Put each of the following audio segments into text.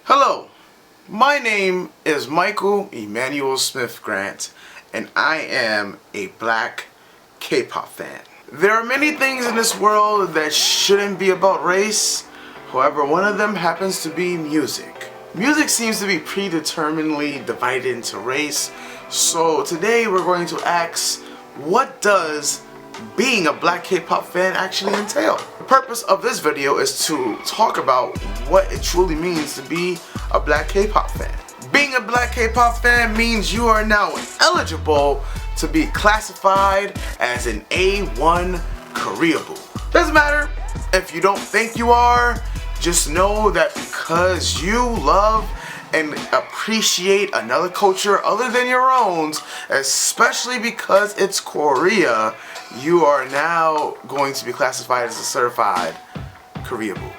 Hello, my name is Michael Emmanuel Smith Grant, and I am a black K-pop fan. There are many things in this world that shouldn't be about race. However, one of them happens to be music. Music seems to be predeterminedly divided into race. So today we're going to ask, what does being a black K-pop fan actually entail? The purpose of this video is to talk about what it truly means to be a black K-pop fan. Being a black K-pop fan means you are now eligible to be classified as an A1 Koreable. Doesn't matter if you don't think you are, just know that because you love and appreciate another culture other than your own, especially because it's Korea, you are now going to be classified as a certified Koreable.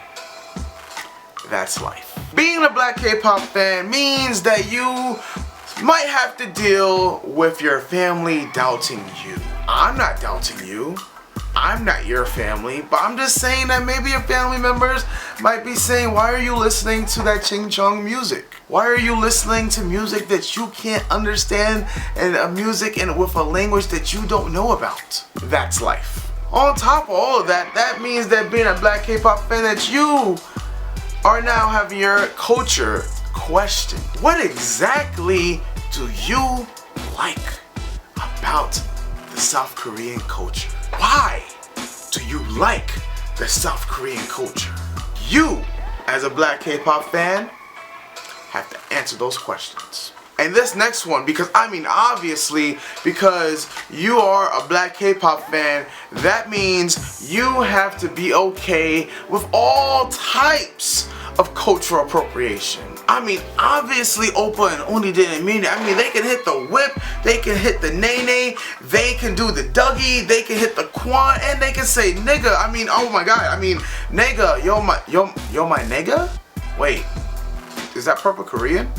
That's life. Being a black K-pop fan means that you might have to deal with your family doubting you. I'm not doubting you. I'm not your family, but I'm just saying that maybe your family members might be saying, why are you listening to that ching chong music? Why are you listening to music that you can't understand and a music and with a language that you don't know about? That's life. On top of all of that, that means that being a black K-pop fan, that you are now having your culture questioned. What exactly do you like about the South Korean culture? Why do you like the South Korean culture? You, as a black K-pop fan, have to answer those questions. And this next one, because obviously, because you are a black K-pop fan, that means you have to be okay with all types of cultural appropriation. Obviously Oppa and Uni didn't mean it. They can hit the whip, they can hit the nay-nay, they can do the Dougie, they can hit the Quan, and they can say nigga. Oh my god, nigga, yo my nigga? Wait, is that proper Korean?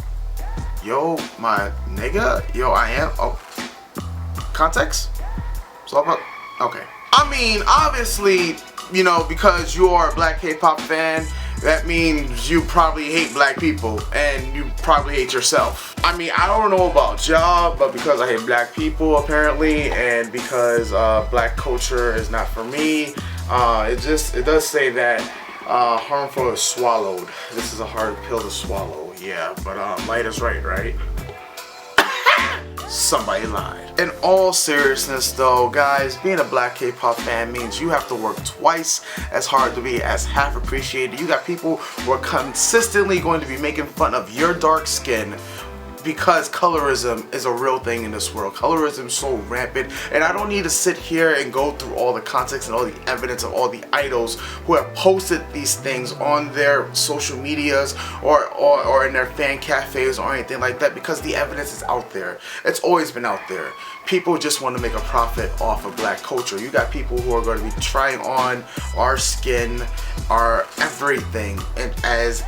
Yo my nigga? Yo I am? Oh, context? So about, okay. Obviously, because you are a black K-pop fan, that means you probably hate black people and you probably hate yourself. I don't know about y'all, but because I hate black people apparently, and because black culture is not for me, it does say that harmful is swallowed. This is a hard pill to swallow, yeah, but light is right? Somebody lied. In all seriousness though, guys, being a black K-pop fan means you have to work twice as hard to be as half appreciated. You got people who are consistently going to be making fun of your dark skin because colorism is a real thing in this world. Colorism is so rampant, and I don't need to sit here and go through all the context and all the evidence of all the idols who have posted these things on their social medias or in their fan cafes or anything like that, because the evidence is out there. It's always been out there. People just want to make a profit off of black culture. You got people who are going to be trying on our skin, our everything, and as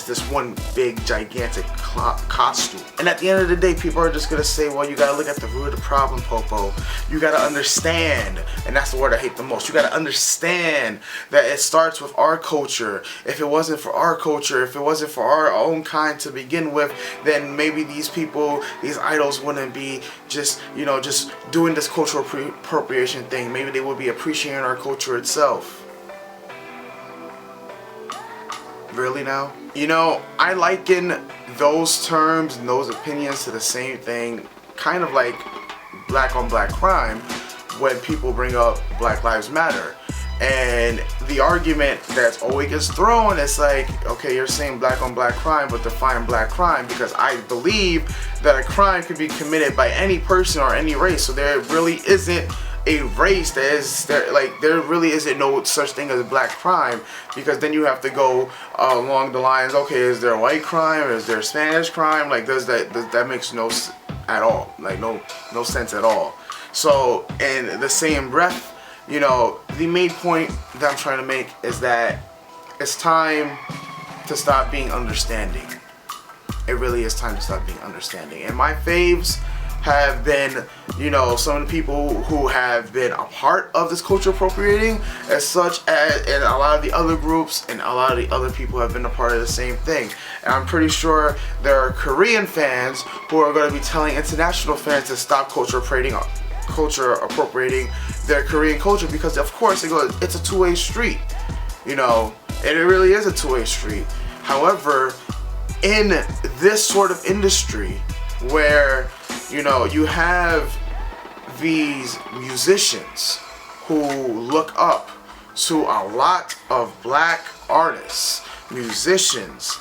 this one big gigantic costume. And at the end of the day, people are just gonna say, well, you gotta look at the root of the problem, Popo. You gotta understand, and that's the word I hate the most. You gotta understand that it starts with our culture. If it wasn't for our culture, if it wasn't for our own kind to begin with, then maybe these people, these idols wouldn't be just doing this cultural appropriation thing. Maybe they would be appreciating our culture itself. Really now? I liken those terms and those opinions to the same thing, kind of like black on black crime, when people bring up Black Lives Matter. And the argument that's always gets thrown is like, okay, you're saying black on black crime, but define black crime, because I believe that a crime could be committed by any person or any race. So there really isn't a race there really isn't no such thing as a black crime, because then you have to go along the lines, okay, is there a white crime, is there a Spanish crime? That makes no at all, no sense at all. So in the same breath, the main point that I'm trying to make is that it's time to stop being understanding. It really is time to stop being understanding. And my faves have been, you know, some of the people who have been a part of this culture appropriating, as such as, and a lot of the other groups and a lot of the other people have been a part of the same thing. And I'm pretty sure there are Korean fans who are going to be telling international fans to stop culture appropriating their Korean culture, because of course it's a two-way street, you know, and it really is a two-way street. However, in this sort of industry where, you know, you have these musicians who look up to a lot of black artists, musicians,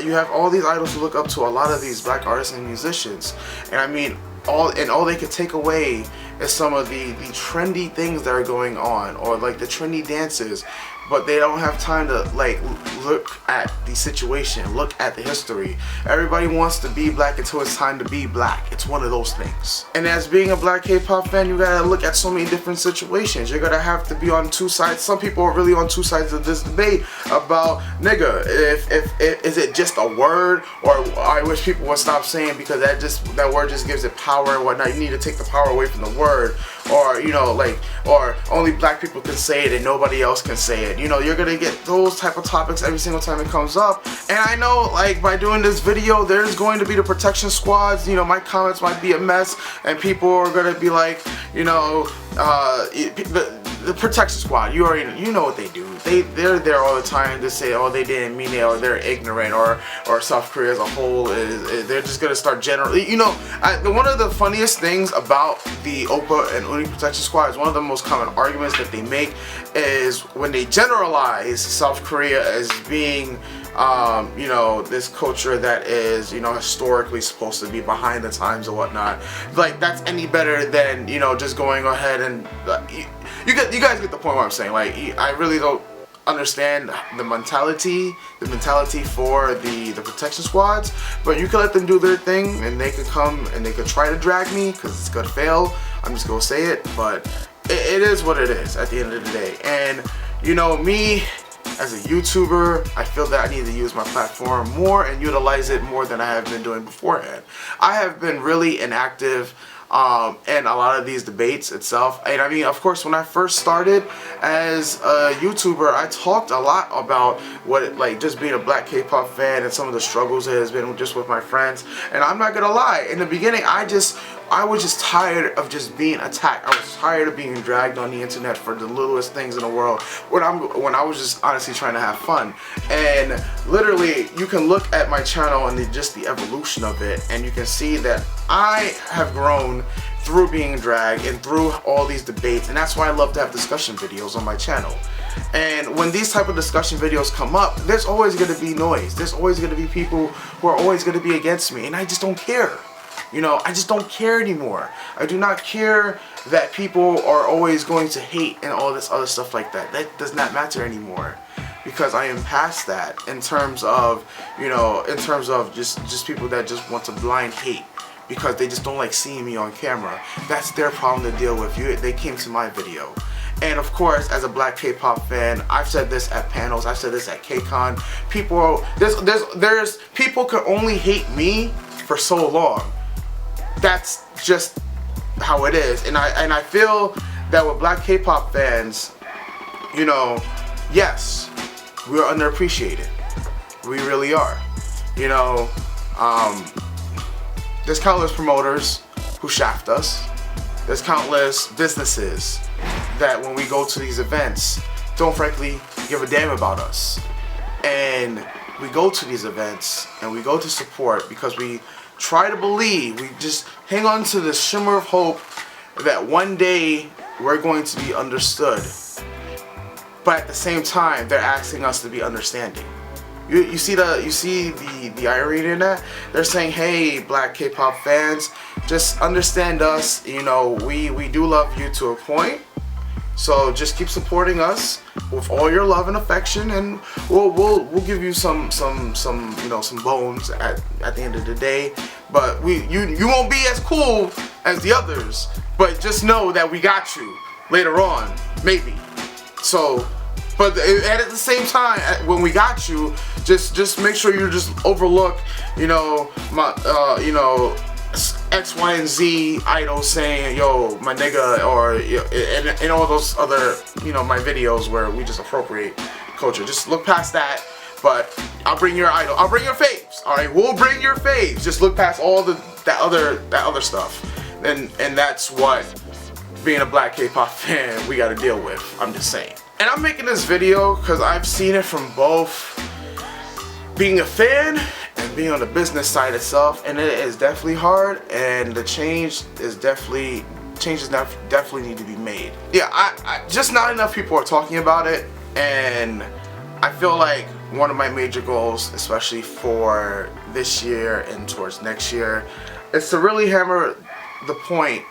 you have all these idols who look up to a lot of these black artists and musicians, and I mean, all they could take away is some of the trendy things that are going on, or like the trendy dances, but they don't have time to like look at the situation, look at the history. Everybody wants to be black until it's time to be black. It's one of those things. And as being a black K-pop fan, you gotta look at so many different situations. You're gonna have to be on two sides. Some people are really on two sides of this debate about, nigga, if is it just a word, or I wish people would stop saying, because that word just gives it power and whatnot. You need to take the power away from the word, or, you know, like, or only black people can say it and nobody else can say it. You know, you're gonna get those type of topics every single time it comes up. And I know, like, by doing this video, there's going to be the protection squads. You know, my comments might be a mess, and people are gonna be like, you know, the protection squad, you know what they do. They're there all the time to say, oh, they didn't mean it, or they're ignorant, or South Korea as a whole is they're just gonna start generally. You know, one of the funniest things about the Oppa and Uni protection squad is one of the most common arguments that they make is when they generalize South Korea as being, you know, this culture that is, you know, historically supposed to be behind the times or whatnot. Like, that's any better than, you know, just going ahead and you guys get the point what I'm saying. Like, I really don't understand the mentality for the protection squads, but you can let them do their thing, and they could come and they could try to drag me, because it's gonna fail. I'm just gonna say it, but it is what it is at the end of the day. And, you know, me as a YouTuber, I feel that I need to use my platform more and utilize it more than I have been doing beforehand. I have been really inactive in a lot of these debates itself. And I mean, of course, when I first started as a YouTuber, I talked a lot about like just being a black K-pop fan and some of the struggles it has been just with my friends. And I'm not gonna lie, in the beginning, I was just tired of just being attacked. I was tired of being dragged on the internet for the littlest things in the world when I was just honestly trying to have fun. And literally, you can look at my channel and just the evolution of it, and you can see that I have grown through being dragged and through all these debates, and that's why I love to have discussion videos on my channel. And when these type of discussion videos come up, there's always going to be noise. There's always going to be people who are always going to be against me, and I just don't care. You know, I just don't care anymore. I do not care that people are always going to hate and all this other stuff like that. That does not matter anymore, because I am past that in terms of, you know, in terms of just people that just want to blind hate because they just don't like seeing me on camera. That's their problem to deal with. They came to my video. And of course, as a black K-pop fan, I've said this at panels, I've said this at KCON. There's people can only hate me for so long. That's just how it is. And I feel that with black K-pop fans, you know, yes, we're underappreciated. We really are. You know, there's countless promoters who shaft us. There's countless businesses that when we go to these events don't frankly give a damn about us. And we go to these events and we go to support because we try to believe, we just hang on to this shimmer of hope that one day we're going to be understood. But at the same time, they're asking us to be understanding. You see the irony in that? They're saying, hey, black K-pop fans, just understand us. You know, we do love you to a point. So just keep supporting us with all your love and affection, and we'll give you some you know, some bones at the end of the day. But you won't be as cool as the others, but just know that we got you later on, maybe. So, but at the same time, when we got you, just make sure you just overlook, you know, my you know, X, Y, and Z idols saying, yo, my nigga, or and all those other, my videos where we just appropriate culture. Just look past that. But I'll bring your idol. I'll bring your faves. All right, we'll bring your faves. Just look past all that other stuff. And that's what being a black K-pop fan we got to deal with. I'm just saying. And I'm making this video because I've seen it from both being a fan and being on the business side itself, and it is definitely hard. And the changes definitely need to be made. Yeah, I just not enough people are talking about it, and I feel like one of my major goals, especially for this year and towards next year, is to really hammer the point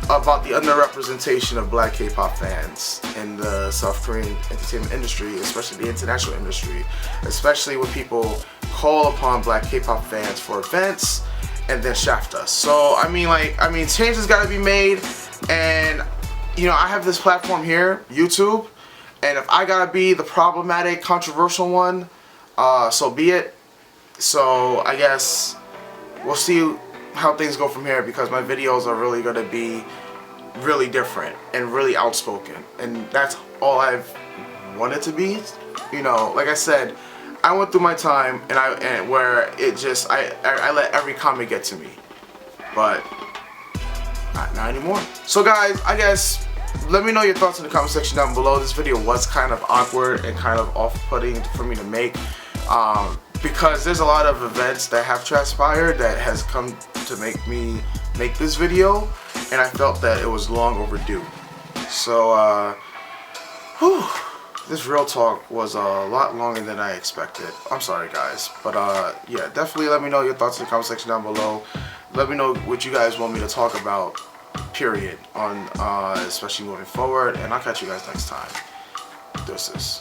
about the underrepresentation of black K-pop fans in the South Korean entertainment industry, especially the international industry, especially when people call upon black K-pop fans for events and then shaft us. So I mean, change has got to be made, and I have this platform here, YouTube, and if I gotta be the problematic, controversial one, so be it. So I guess we'll see how things go from here, because my videos are really gonna be really different and really outspoken, and that's all I've wanted to be. Like I said, I went through my time and where it just I let every comment get to me, but not anymore. So guys, I guess let me know your thoughts in the comment section down below. This video was kind of awkward and kind of off-putting for me to make, because there's a lot of events that have transpired that has come to make me make this video, and I felt that it was long overdue. So this real talk was a lot longer than I expected. I'm sorry guys, but yeah, definitely let me know your thoughts in the comment section down below. Let me know what you guys want me to talk about, period, on especially moving forward, and I'll catch you guys next time. Deuces.